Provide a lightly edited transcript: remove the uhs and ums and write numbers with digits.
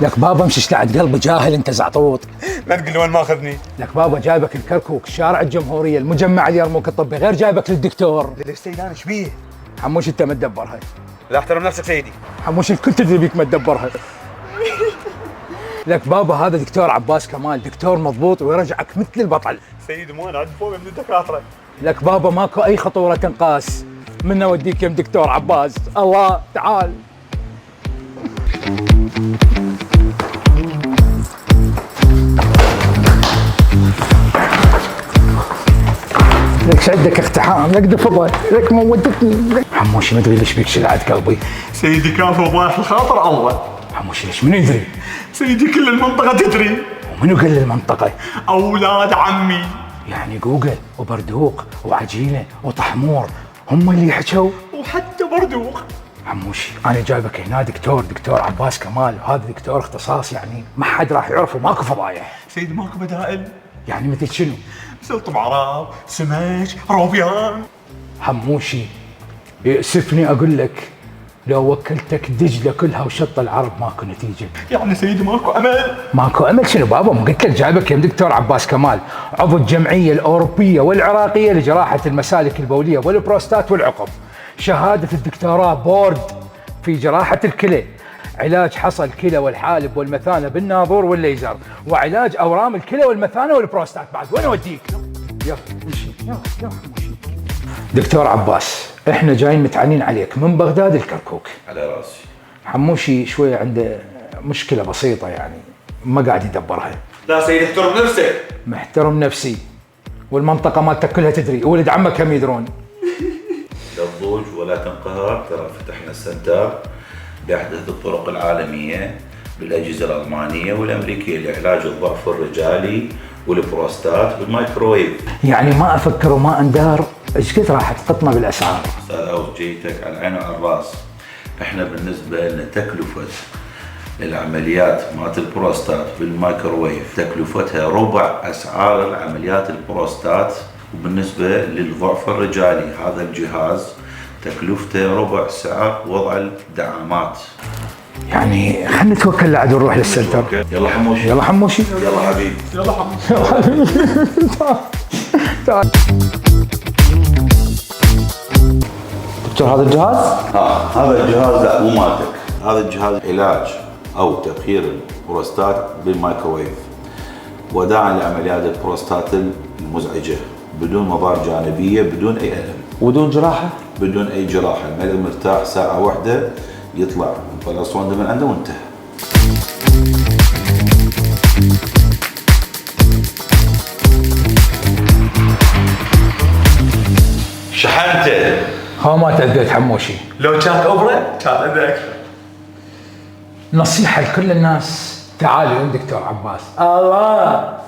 لك بابا امشي اشلعت قلبي جاهل انت زعطوط. لا تقول لي وين ماخذني. لك بابا جايبك الكركوك شارع الجمهورية المجمع اليرموك الطبي، غير جايبك للدكتور. ليش سيدي انا ايش بيه؟ حموش انت ما تدبرها. لا احترم نفسك سيدي. حموش الكل تدري بيك ما تدبرها. لك بابا هذا دكتور عباس كمال، دكتور مضبوط ويرجعك مثل البطل. سيدي مو انا عندي فوبيا من الدكاتره. لك بابا ماكو اي خطورة تنقاس من اوديك يم دكتور عباس. الله تعال. لك عندك اقتحام، لك دفضة، لك موتتني. حموشي ما ادري ليش بيك شلعت قلبي. سيدي كان في ضايح الخاطر الله. حموشي ليش منو يدري؟ سيدي كل المنطقه تدري. ومنو قال المنطقة؟ اولاد عمي. يعني جوجل وبردوق وعجينة وطحمور هم اللي حكوا؟ وحتى بردوق. حموشي انا جايبك هنا دكتور عباس كمال، وهذا دكتور اختصاص يعني ما حد راح يعرفه، ماكو فضايح. سيدي ماكو بدائل. يعني مثل شنو؟ سلطة بعراب، سمك، روبيان. حموشي يأسفني اقول لك لو وكلتك دجله كلها وشط العرب ماكو نتيجه. يعني سيدي ماكو امل؟ ماكو امل شنو بابا؟ ما قلت لك جايبك يا دكتور عباس كمال، عضو الجمعيه الاوروبيه والعراقيه لجراحه المسالك البوليه والبروستات والعقم، شهاده الدكتوراه بورد في جراحه الكلى، علاج حصى الكلى والحالب والمثانه بالناظور والليزر، وعلاج اورام الكلى والمثانه والبروستات. بعد وين اوديك؟ يلا امشي يلا حموشي. دكتور عباس احنا جايين متعنين عليك من بغداد الكركوك. على راسي. حموشي شويه عنده مشكله بسيطه يعني ما قاعد يدبرها. لا سيدي احترم نفسك. محترم نفسي والمنطقه مالتك كلها تدري، ولد عمك هم يدرون. لا تضوج ولا تنقهر، ترى فتحنا السنتر باحدث الطرق العالميه بالاجهزه الالمانيه والامريكيه لعلاج الضعف الرجالي والبروستات بالمايكرويف. يعني ما افكر وما اندار، ايش قد راح تقطنا بالاسعار؟ استاذ عاوز جيتك على العين وعلى الراس. احنا بالنسبه لنا تكلفه العمليات مالت البروستات بالمايكرويف تكلفتها ربع اسعار العمليات البروستات، وبالنسبه للضعف الرجالي هذا الجهاز تكلفته ربع سعر وضع الدعامات. يعني خلينا نتوكل لعد ونروح للسنتر. يلا حموشي. يلا حموشي. يلا حبيبي. يلا حموشي. تعال. دكتور هذا الجهاز؟ هذا الجهاز لا مو مالتك، هذا الجهاز علاج او تبخير البروستات بالمايكروويف، وداعا لعمليات البروستات المزعجه بدون مضار جانبيه، بدون اي الم، ودون جراحه؟ بدون اي جراحه، المريض مرتاح ساعه واحده يطلع البلاسوندا من عنده وانتهى. شحنته. ها ما تأذيت حموشي. لو كانت اوبرا كان اذى اكثر. نصيحة لكل الناس، تعالوا عند دكتور عباس. الله